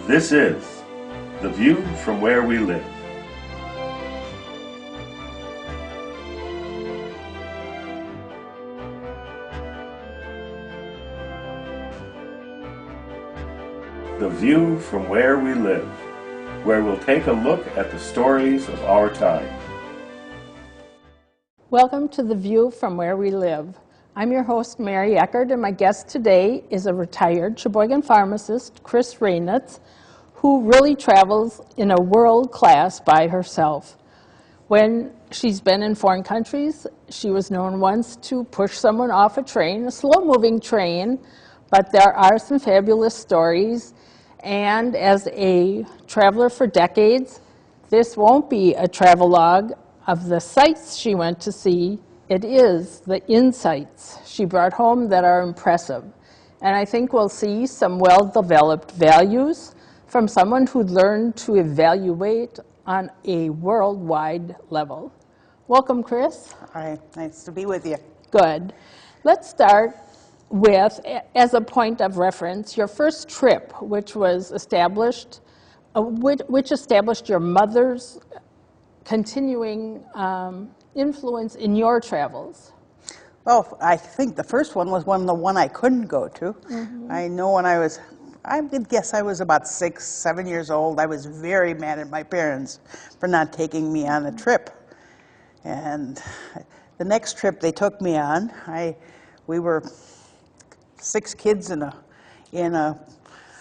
This is The View from Where We Live. The View from Where We Live, where we'll take a look at the stories of our time. Welcome to The View from Where We Live. I'm your host, Mary Eckert, and my guest today is a retired Sheboygan pharmacist, Chris Rainitz, who really travels in a world class by herself. When she's been in foreign countries, she was known once to push someone off a train, a slow-moving train, but there are some fabulous stories. And as a traveler for decades, this won't be a travelogue of the sights she went to see. It is the insights she brought home that are impressive. And I think we'll see some well-developed values from someone who learned to evaluate on a worldwide level. Welcome, Chris. Hi, nice to be with you. Good. Let's start with, as a point of reference, your first trip, which was established, which established your mother's continuing influence in your travels. Well, I think the first one was the one I couldn't go to. I know when I would guess I was about 6, 7 years old, I was very mad at my parents for not taking me on a trip. And the next trip they took me on, we were 6 kids in a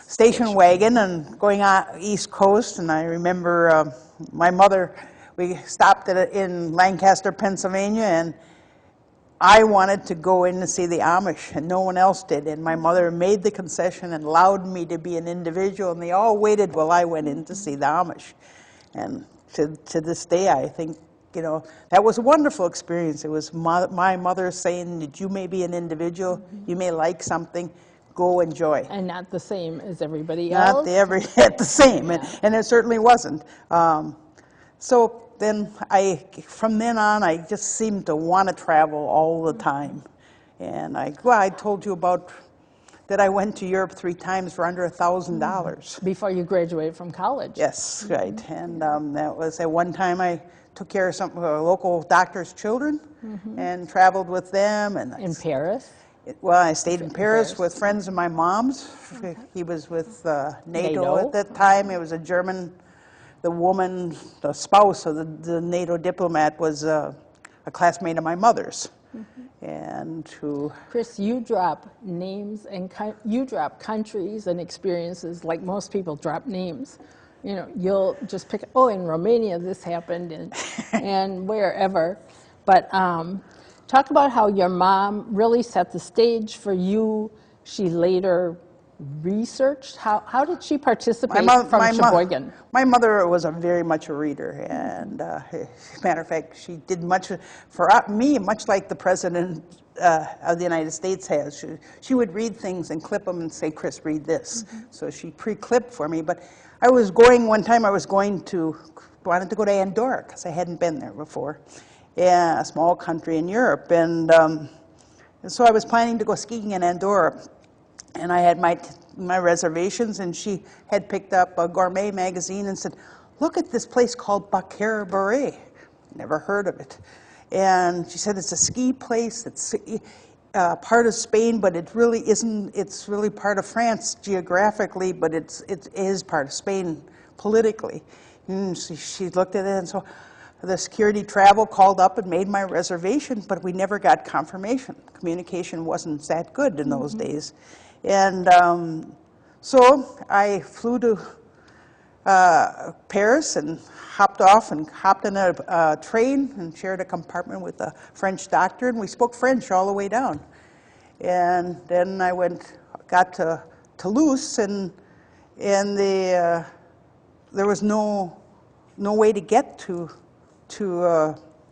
station wagon and going on East Coast. And I remember my mother, we stopped in Lancaster, Pennsylvania, and I wanted to go in to see the Amish, and no one else did. And my mother made the concession and allowed me to be an individual, and they all waited while I went in to see the Amish. And to this day, I think, that was a wonderful experience. It was my mother saying that you may be an individual, you may like something, go enjoy. And not the same as everybody else? Not the same, yeah. and it certainly wasn't. So then from then on, I just seemed to want to travel all the time. And I told you about that I went to Europe 3 times for under $1,000. Before you graduated from college. Yes, right. And that was at one time I took care of some local doctor's children and traveled with them. And in Paris? Well, I stayed in Paris with friends of my mom's. He was with NATO at that time. It was a German. The woman, the spouse of the NATO diplomat, was a classmate of my mother's. And who... Chris, you drop names and you drop countries and experiences like most people drop names. You'll just pick, in Romania this happened, and wherever. But talk about how your mom really set the stage for you. She later researched. How did she participate from Sheboygan? My mother was very much a reader, and as a matter of fact, she did much for me, much like the President of the United States has. She would read things and clip them and say, "Chris, read this." So she pre-clipped for me. But one time I wanted to go to Andorra because I hadn't been there before. Yeah, a small country in Europe, and so I was planning to go skiing in Andorra. And I had my reservations, and she had picked up a gourmet magazine and said, "Look at this place called Bacare. Never heard of it." And she said, "It's a ski place. It's part of Spain, but it really isn't. It's really part of France geographically, but it is part of Spain politically." And she looked at it, and so the security travel called up and made my reservation, but we never got confirmation. Communication wasn't that good in those days. And so I flew to Paris and hopped in a train and shared a compartment with a French doctor, and we spoke French all the way down. And then I got to Toulouse, and there was no way to get to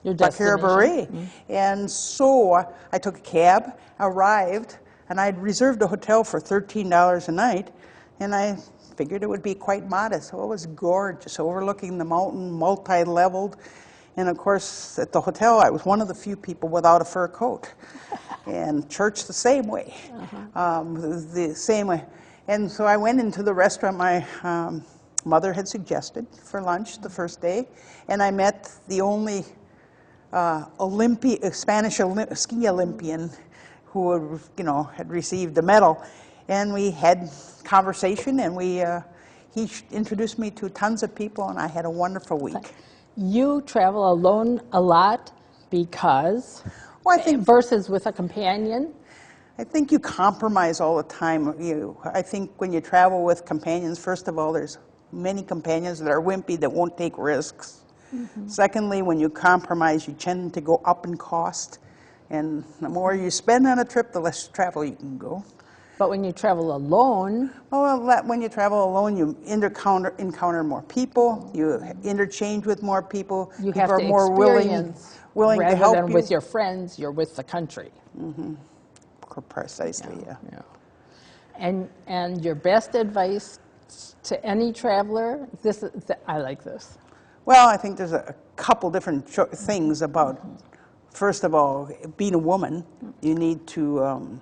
Bacare. And so I took a cab, arrived, and I'd reserved a hotel for $13 a night, and I figured it would be quite modest. So it was gorgeous, overlooking the mountain, multi-leveled. And of course, at the hotel, I was one of the few people without a fur coat. And church the same way, the same way. And so I went into the restaurant my mother had suggested for lunch the first day, and I met the only Spanish ski Olympian who had received a medal, and we had conversation, and he introduced me to tons of people, and I had a wonderful week. You travel alone a lot because, Well, I think versus with a companion? I think you compromise all the time. I think when you travel with companions, first of all, there's many companions that are wimpy that won't take risks. Mm-hmm. Secondly, when you compromise, you tend to go up in cost. And the more you spend on a trip, the less travel you can go. But when you travel alone... Well, when you travel alone, you encounter more people, you interchange with more people. You people have are to more experience, willing to help rather than you. with your friends, you're with the country. Mm-hmm. Precisely, yeah. And your best advice to any traveler? I like this. Well, I think there's a couple different things about. First of all, being a woman, you need to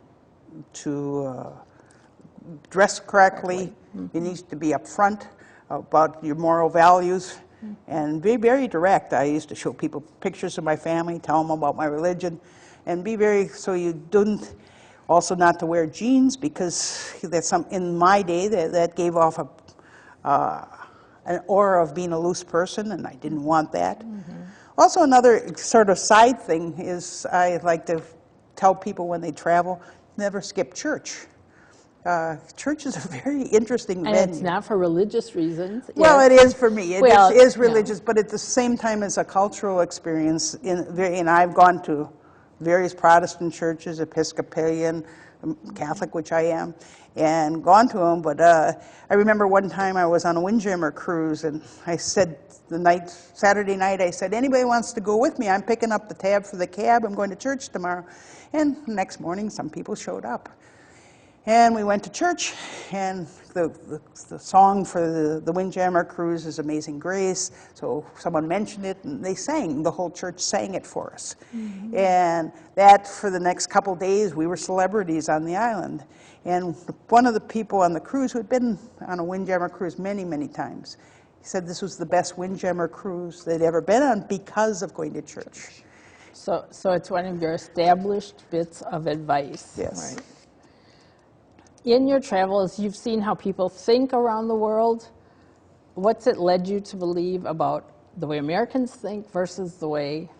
dress correctly. Mm-hmm. You need to be upfront about your moral values, and be very direct. I used to show people pictures of my family, tell them about my religion, and be very so you don't. Also, not to wear jeans, because in my day that gave off an aura of being a loose person, and I didn't want that. Mm-hmm. Also, another sort of side thing is I like to tell people when they travel, never skip church. Church is a very interesting venue. And it's not for religious reasons. Well, it is for me. It is religious, but at the same time, it's a cultural experience. And I've gone to various Protestant churches, Episcopalian, Catholic, which I am, and gone to them. But I remember one time I was on a Windjammer cruise, and I said Saturday night, I said, anybody wants to go with me? I'm picking up the tab for the cab. I'm going to church tomorrow. And the next morning, some people showed up. And we went to church, and the song for the Windjammer cruise is Amazing Grace. So someone mentioned it, and the whole church sang it for us. Mm-hmm. And that, for the next couple days, we were celebrities on the island. And one of the people on the cruise, who had been on a Windjammer cruise many, many times, he said this was the best Windjammer cruise they'd ever been on because of going to church. So it's one of your established bits of advice. Yes. Right? In your travels, you've seen how people think around the world. What's it led you to believe about the way Americans think versus the way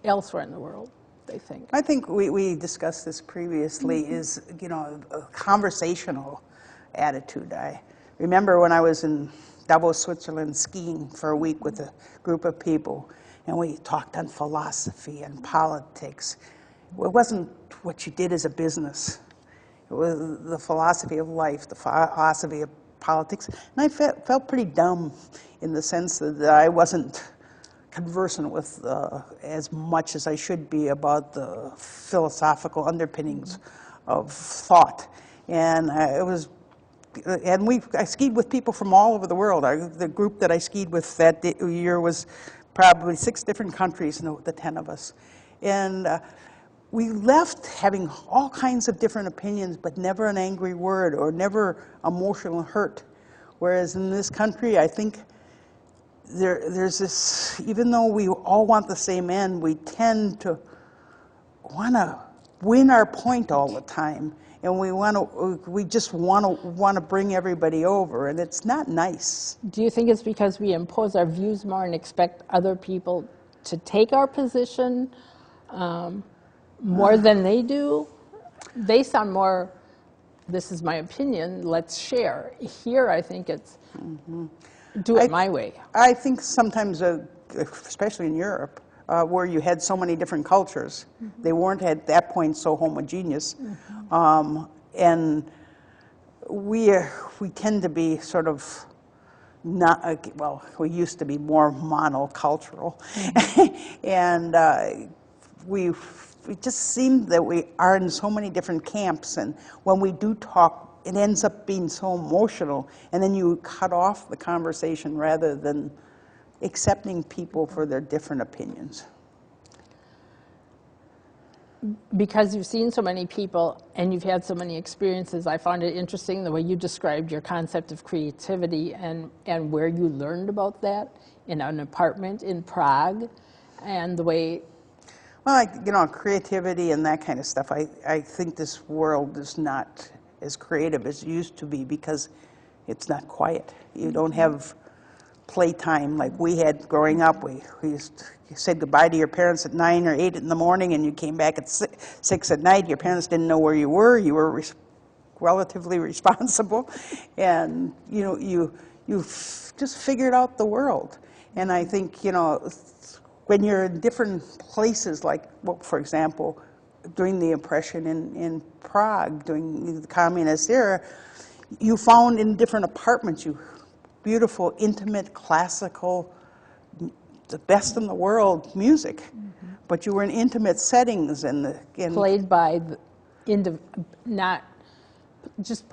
elsewhere in the world they think? I think we discussed this previously, mm-hmm. is, a conversational attitude. I remember when I was in Davos, Switzerland, skiing for a week with a group of people, and we talked on philosophy and politics. It wasn't what you did as a business. It was the philosophy of life, the philosophy of politics. And I felt pretty dumb in the sense that I wasn't conversant with as much as I should be about the philosophical underpinnings of thought. And I skied with people from all over the world. The group that I skied with that year was probably 6 different countries, the 10 of us. And we left having all kinds of different opinions, but never an angry word or never emotional hurt. Whereas in this country, I think there's this, even though we all want the same end, we tend to want to win our point all the time. And we just want to bring everybody over, and it's not nice. Do you think it's because we impose our views more and expect other people to take our position more than they do? They sound more, this is my opinion, let's share. Here, I think it's do it my way. I think sometimes, especially in Europe, where you had so many different cultures, mm-hmm. they weren't at that point so homogeneous. Mm-hmm. And we tend to be sort of not, we used to be more monocultural. Mm-hmm. And it just seemed that we are in so many different camps, and when we do talk, it ends up being so emotional, and then you cut off the conversation rather than accepting people for their different opinions. because you've seen so many people and you've had so many experiences, I found it interesting the way you described your concept of creativity and where you learned about that in an apartment in Prague, and the way. Well, you know, creativity and that kind of stuff, I think this world is not as creative as it used to be because it's not quiet. You don't have playtime like we had growing up. We used to, you said goodbye to your parents at 9 or 8 in the morning and you came back at 6 at night. Your parents didn't know where you were. You were relatively responsible. And, you know, you just figured out the world. And I think, you know, when you're in different places, like, well, for example, during the oppression in Prague, during the communist era, you found in different apartments, beautiful, intimate, classical, the best in the world music. Mm-hmm. But you were in intimate settings and played by not just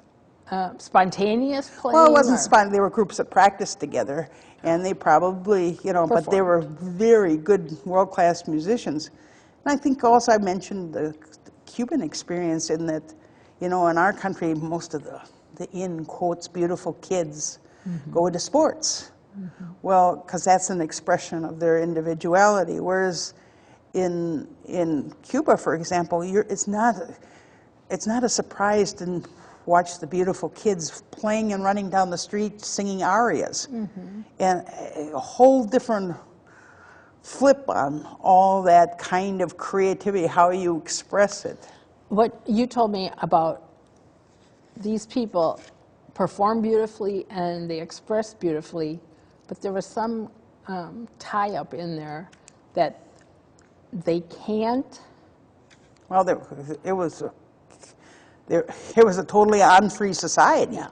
spontaneous playing. Well, it wasn't spontaneous. They were groups that practiced together, and they probably, you know, but they were very good, world-class musicians. And I think also I mentioned the Cuban experience in that, you know, in our country, most of the in quotes beautiful kids go into sports. Well, because that's an expression of their individuality. Whereas in Cuba, for example, it's not a surprise to watch the beautiful kids playing and running down the street singing arias, and a whole different flip on all that kind of creativity, how you express it. What you told me about these people perform beautifully and they express beautifully, but there was some tie-up in there that they can't. Well, it was a totally unfree society. Yeah.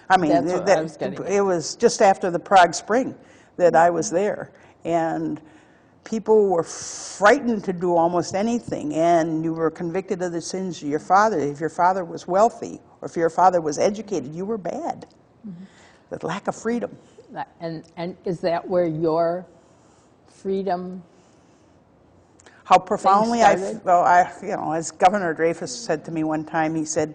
I mean, That's what I was getting at. It was just after the Prague Spring that I was there, and people were frightened to do almost anything, and you were convicted of the sins of your father. If your father was wealthy or if your father was educated, you were bad. The lack of freedom. And is that where your freedom? How profoundly you know, as Governor Dreyfus said to me one time, he said,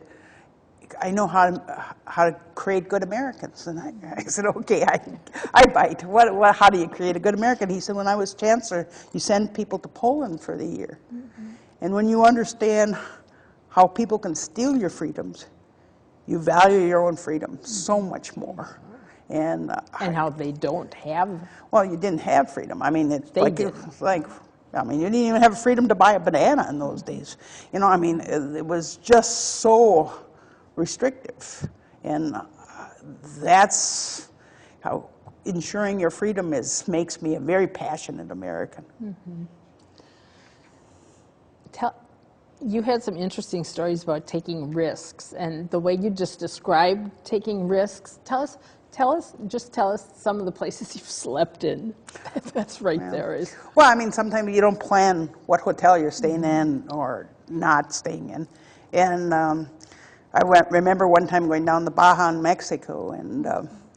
I know how to create good Americans. And I said, okay, I bite. How do you create a good American? He said, when I was chancellor, you send people to Poland for the year. And when you understand how people can steal your freedoms, you value your own freedom so much more. And how they don't have. Well, you didn't have freedom. I mean, it's they you didn't even have freedom to buy a banana in those days. You know, I mean, it was just so restrictive. And that's how ensuring your freedom makes me a very passionate American. You had some interesting stories about taking risks, and the way you just described taking risks. Tell us some of the places you've slept in. That's right there. Well, I mean, sometimes you don't plan what hotel you're staying in or not staying in. And I remember one time going down the Baja in Mexico, and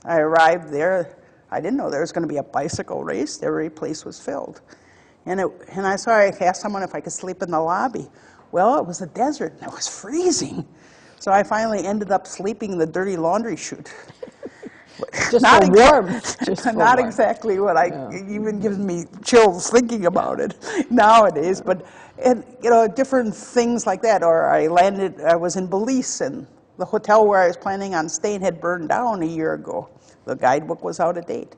I arrived there. I didn't know there was going to be a bicycle race. Every place was filled. And I asked someone if I could sleep in the lobby. Well, it was a desert, and it was freezing. So I finally ended up sleeping in the dirty laundry chute. Just not for warmth. Not exactly what even gives me chills thinking about it nowadays. But different things like that. Or I was in Belize, and the hotel where I was planning on staying had burned down a year ago. The guidebook was out of date,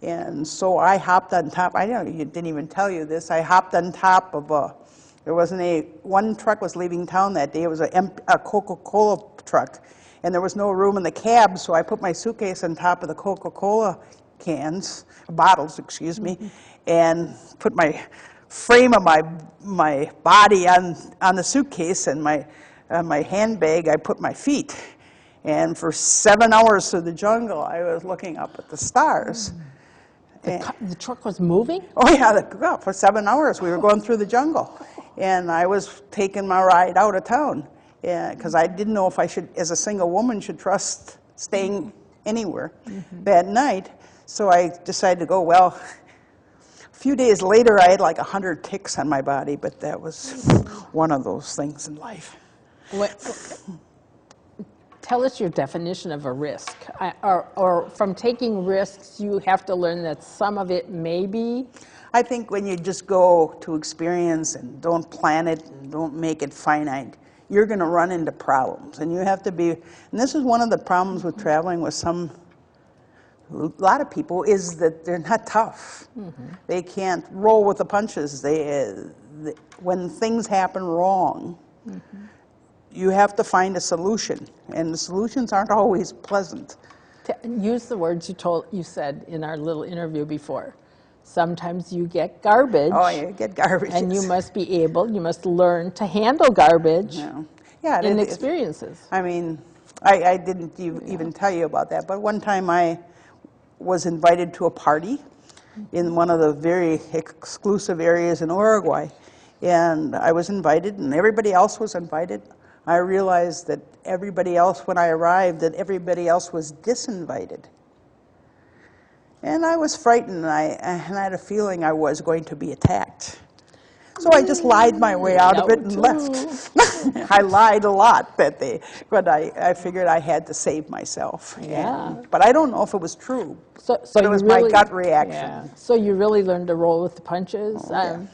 and so I hopped on top. I didn't even tell you this. I hopped on top of there wasn't one truck was leaving town that day. It was a Coca-Cola truck. And there was no room in the cab, so I put my suitcase on top of the Coca-Cola bottles, and put my frame of my body on the suitcase, and my handbag, I put my feet. And for 7 hours through the jungle, I was looking up at the stars. The truck was moving? Oh yeah, for 7 hours we were going through the jungle. And I was taking my ride out of town. Because I didn't know if I should, as a single woman, should trust staying anywhere that night. So I decided to go, well, few days later, I had like 100 ticks on my body, but that was one of those things in life. Tell us your definition of a risk. Or from taking risks, you have to learn that some of it may be. I think when you just go to experience and don't plan it and don't make it finite, you're going to run into problems. And you have to be, and this is one of the problems with traveling with a lot of people, is that they're not tough. Mm-hmm. They can't roll with the punches. When things happen wrong, mm-hmm. you have to find a solution, and the solutions aren't always pleasant. Use the words you said in our little interview before. Sometimes you get garbage. Oh, you get garbage. And you must learn to handle garbage in experiences. I mean, I didn't even tell you about that, but one time I was invited to a party in one of the very exclusive areas in Uruguay, and I was invited, and everybody else was invited. I realized that everybody else, when I arrived, that everybody else was disinvited. And I was frightened, and I had a feeling I was going to be attacked. So I just lied my way out of it and left. I lied a lot that day, but I figured I had to save myself. Yeah. But I don't know if it was true, but it was my gut reaction. Yeah. So you really learned to roll with the punches. Oh,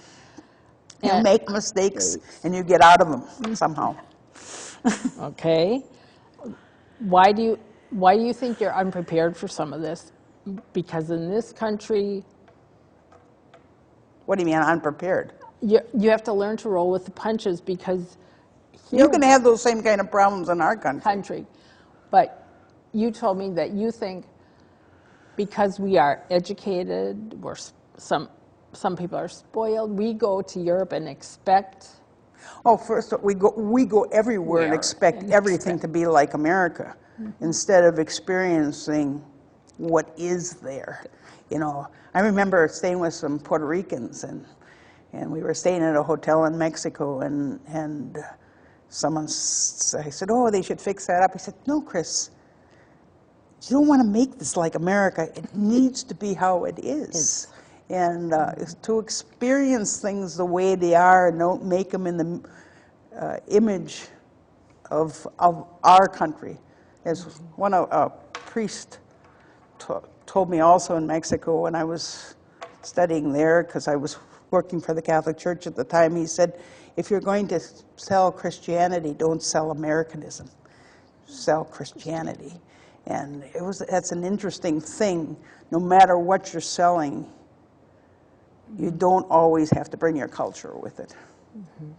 yeah. You make mistakes, and you get out of them somehow. Okay. Why do you think you're unprepared for some of this? Because in this country... What do you mean, unprepared? You have to learn to roll with the punches, because... You can have those same kind of problems in our country. But you told me that you think because we are educated, some people are spoiled, we go to Europe and expect... Oh, first, we go everywhere and expect everything to be like America, mm-hmm. instead of experiencing what is there. You know, I remember staying with some Puerto Ricans, and we were staying at a hotel in Mexico, and I said, oh, they should fix that up. He said, no, Chris, you don't want to make this like America. It needs to be how it is. And to experience things the way they are, and don't make them in the image of our country. As a priest told me also in Mexico when I was studying there, because I was working for the Catholic Church at the time, he said, if you're going to sell Christianity, don't sell Americanism. Sell Christianity. And that's an interesting thing. No matter what you're selling, you don't always have to bring your culture with it. Mm-hmm.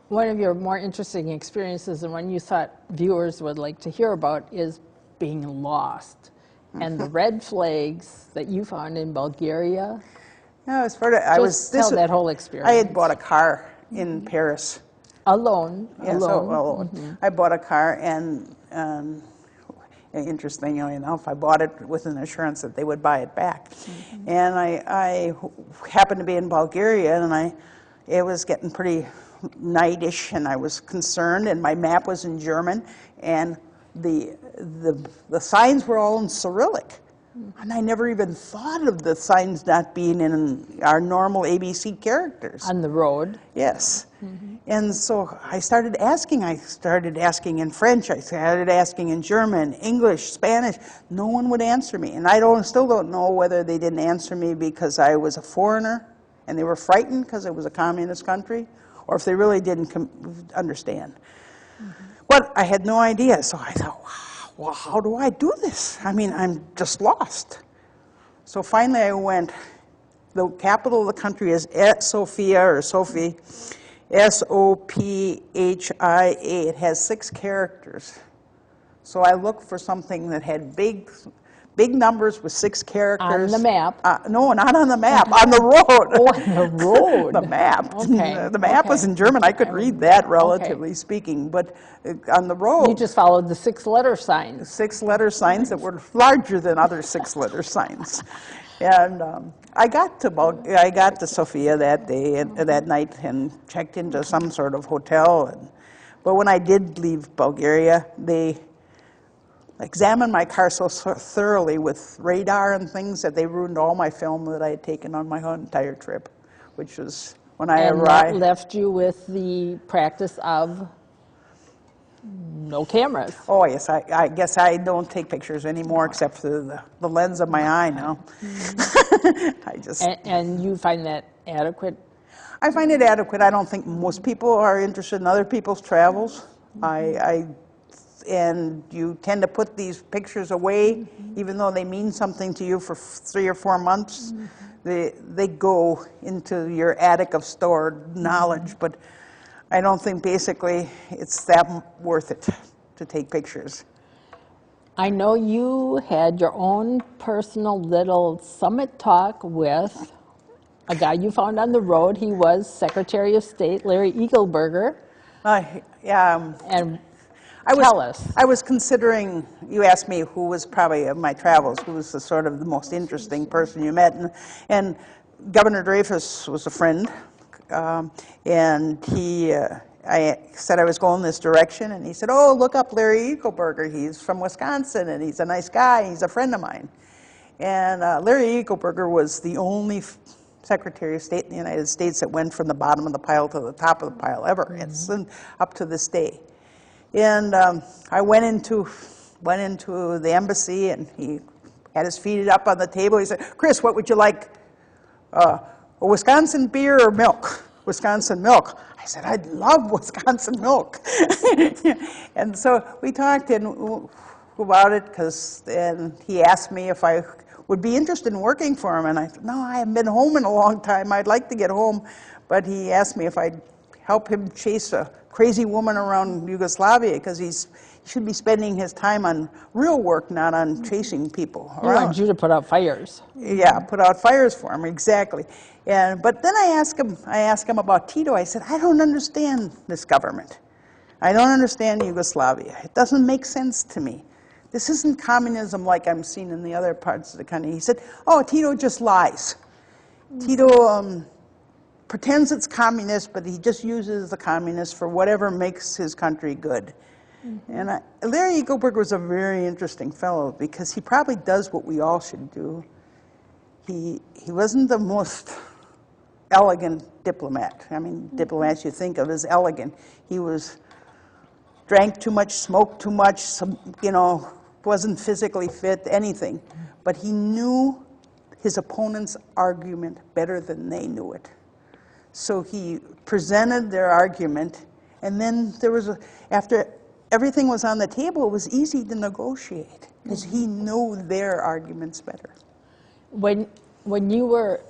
One of your more interesting experiences, and one you thought viewers would like to hear about, is being lost. And the red flags that you found in Bulgaria. No, tell that whole experience. I had bought a car in Paris. Alone. Yeah, alone. Mm-hmm. I bought a car, and interestingly enough, I bought it with an assurance that they would buy it back. Mm-hmm. And I happened to be in Bulgaria, and it was getting pretty nightish, and I was concerned, and my map was in German, and the signs were all in Cyrillic. And I never even thought of the signs not being in our normal ABC characters. On the road? Yes. Mm-hmm. And so I started asking. I started asking in French. I started asking in German, English, Spanish. No one would answer me. And I still don't know whether they didn't answer me because I was a foreigner and they were frightened because it was a communist country, or if they really didn't understand. Mm-hmm. But I had no idea. So I thought, wow. Well, how do I do this? I mean, I'm just lost. So finally I went, the capital of the country is Sofia, or Sophie, Sophia. It has 6 characters. So I looked for something that had big numbers with 6 characters. On the map? No, not on the map, on the road. Oh, on the road. The map. Okay. The map was in German. I could read that, relatively speaking, but on the road. You just followed the 6-letter signs. 6-letter signs that were larger than other 6-letter signs. And I got to Sofia that day, that night, and checked into some sort of hotel. But when I did leave Bulgaria, examined my car so thoroughly with radar and things that they ruined all my film that I had taken on my whole entire trip, which was when I And arrived. that left you with the practice of no cameras. Oh yes, I guess I don't take pictures anymore except for the lens of my eye now. I just And you find that adequate? I find it adequate. I don't think most people are interested in other people's travels. And you tend to put these pictures away, even though they mean something to you for 3 or 4 months. They go into your attic of stored knowledge, but I don't think basically it's that worth it to take pictures. I know you had your own personal little summit talk with a guy you found on the road. He was Secretary of State, Larry Eagleburger. And tell us. I was considering, you asked me who was probably of my travels, who was the sort of the most interesting person you met. And Governor Dreyfus was a friend. And I said I was going this direction, and he said, oh, look up Larry Eagleburger. He's from Wisconsin, and he's a nice guy. He's a friend of mine. And Larry Eagleburger was the only Secretary of State in the United States that went from the bottom of the pile to the top of the pile ever. It's up to this day. And I went into the embassy, and he had his feet up on the table. He said, Chris, what would you like? A Wisconsin beer or milk? Wisconsin milk. I said, I'd love Wisconsin milk. And so we talked about it, and he asked me if I would be interested in working for him. And I said, no, I haven't been home in a long time. I'd like to get home. But he asked me if I'd help him chase a crazy woman around Yugoslavia, because he should be spending his time on real work, not on chasing people around. He wants you to put out fires. Yeah, put out fires for him, exactly. But then I asked him about Tito. I said, I don't understand this government. I don't understand Yugoslavia. It doesn't make sense to me. This isn't communism like I'm seeing in the other parts of the country. He said, oh, Tito just lies. Tito pretends it's communist, but he just uses the communists for whatever makes his country good. And Larry Eagleburger was a very interesting fellow, because he probably does what we all should do. He wasn't the most elegant diplomat. I mean, diplomats you think of as elegant. He drank too much, smoked too much, wasn't physically fit, anything. But he knew his opponent's argument better than they knew it. So he presented their argument, and then after everything was on the table, it was easy to negotiate, because he knew their arguments better. When you were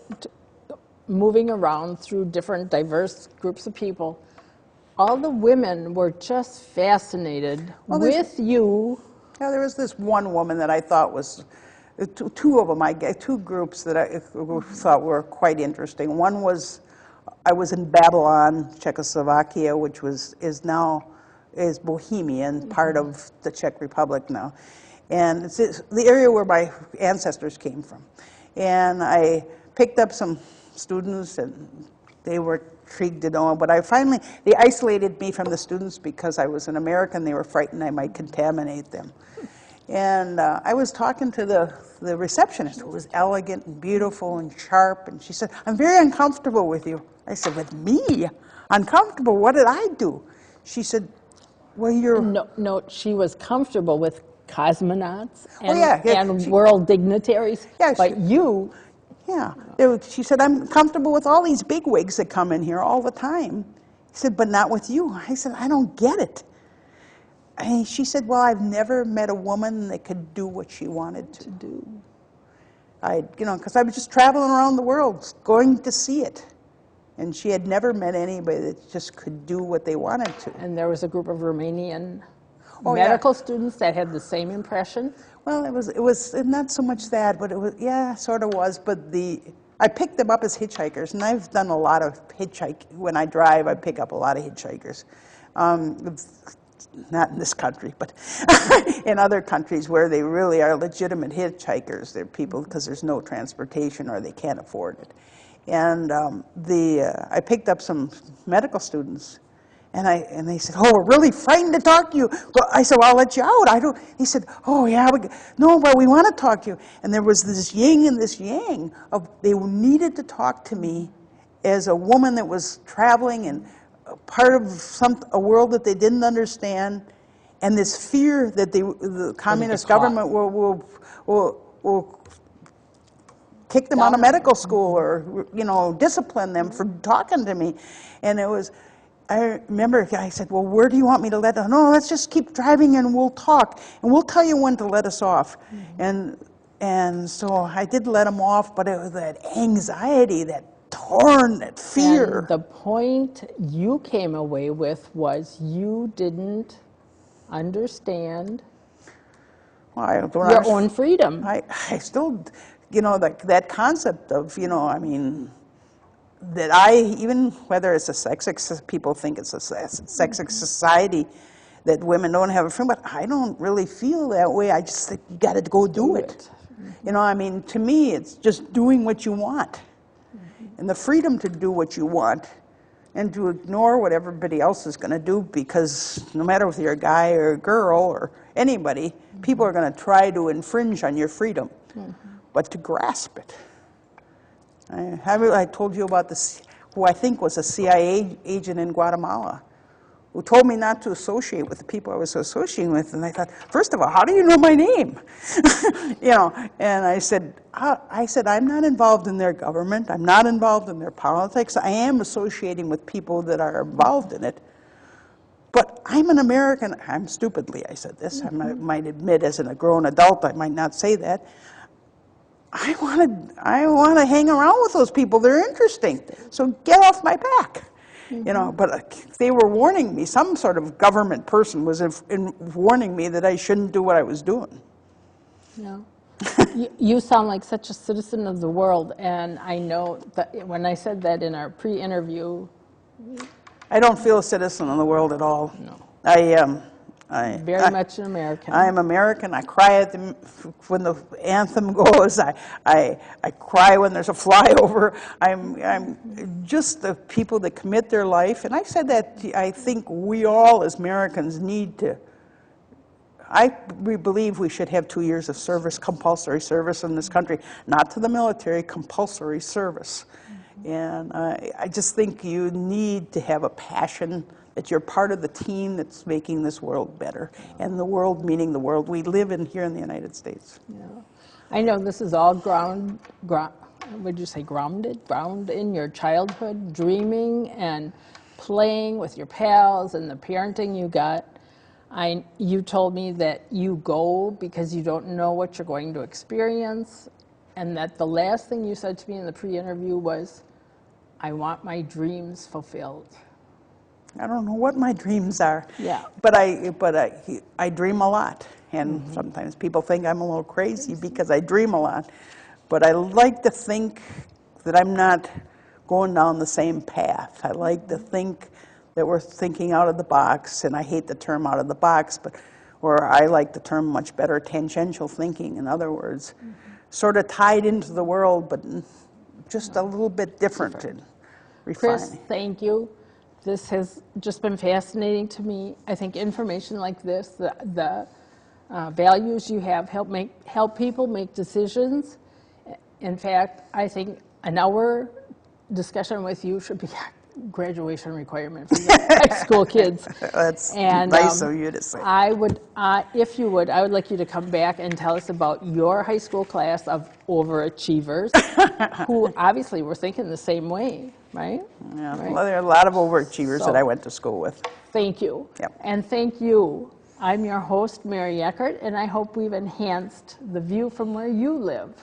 moving around through different diverse groups of people, all the women were just fascinated with you. Yeah, there was this one woman that I thought was, two of them, two groups that I thought were quite interesting. One was, I was in Babylon, Czechoslovakia, which is Bohemian, part of the Czech Republic now. And it's the area where my ancestors came from. And I picked up some students, and they were intrigued to know, but they isolated me from the students because I was an American. They were frightened I might contaminate them. And I was talking to the receptionist, who was elegant and beautiful and sharp, and she said, I'm very uncomfortable with you. I said, with me? Uncomfortable? What did I do? She said, well, you're... No, she was comfortable with cosmonauts and world dignitaries, but you... Yeah, she said, I'm comfortable with all these bigwigs that come in here all the time. He said, but not with you. I said, I don't get it. And she said, well, I've never met a woman that could do what she wanted to do. Because I was just traveling around the world, going to see it. And she had never met anybody that just could do what they wanted to. And there was a group of Romanian medical students that had the same impression? Well, it was not so much that, but it was, sort of was. But I picked them up as hitchhikers, and I've done a lot of hitchhiking. When I drive, I pick up a lot of hitchhikers. Not in this country, but in other countries where they really are legitimate hitchhikers. They're people because there's no transportation or they can't afford it. And I picked up some medical students, And they said, "Oh, we're really frightened to talk to you." Well, I said, "Well, I'll let you out." I don't. He said, "Oh yeah, no, but we want to talk to you." And there was this yin and this yang of they needed to talk to me as a woman that was traveling and part of a world that they didn't understand, and this fear that the communist government will kick them out of medical school or, you know, discipline them for talking to me. And it was, I remember I said, "Well, where do you want me to let them?" "No, let's just keep driving and we'll talk. And we'll tell you when to let us off." And so I did let them off, but it was that anxiety, that torn, that fear. And the point you came away with was you didn't understand your own freedom. I still, you know, that concept of, you know, I mean, that even whether it's a sexist, people think it's a sexist society, that women don't have a freedom, but I don't really feel that way. I just think you got to go do it. You know, I mean, to me, it's just doing what you want. And the freedom to do what you want and to ignore what everybody else is going to do, because no matter if you're a guy or a girl or anybody, people are going to try to infringe on your freedom. But to grasp it. I told you about who I think was a CIA agent in Guatemala, who told me not to associate with the people I was associating with. And I thought, first of all, how do you know my name? You know, and I said, I'm not involved in their government. I'm not involved in their politics. I am associating with people that are involved in it. But I'm an American. I'm stupidly, I said this. I might admit as a grown adult, I might not say that. I want to hang around with those people. They're interesting. So get off my back. You know, but they were warning me. Some sort of government person was warning me that I shouldn't do what I was doing. Yeah. You sound like such a citizen of the world, and I know that when I said that in our pre-interview. I don't feel a citizen of the world at all. No. Very much an American. I'm American. I cry when the anthem goes. I cry when there's a flyover. I'm just the people that commit their life. And I said that I think we all as Americans need to. We believe we should have 2 years of service, compulsory service in this country. Not to the military, compulsory service. And I just think you need to have a passion that you're part of the team that's making this world better. And the world meaning the world we live in here in the United States. Yeah. I know this is all grounded in your childhood, dreaming and playing with your pals and the parenting you got. You told me that you go because you don't know what you're going to experience, and that the last thing you said to me in the pre-interview was, "I want my dreams fulfilled." I don't know what my dreams are. Yeah. But I dream a lot, and sometimes people think I'm a little crazy because I dream a lot. But I like to think that I'm not going down the same path. I like to think that we're thinking out of the box, and I hate the term out of the box, or I like the term much better, tangential thinking, in other words. Sort of tied into the world, but just a little bit different and refined. Chris, thank you. This has just been fascinating to me. I think information like this, the values you have, help people make decisions. In fact, I think an hour discussion with you should be a graduation requirement for high school kids. That's nice of you to say. If you would, I would like you to come back and tell us about your high school class of overachievers who obviously were thinking the same way, right? Yeah, right? Well, there are a lot of overachievers that I went to school with. Thank you. Yep. And thank you. I'm your host, Mary Eckert, and I hope we've enhanced the view from where you live.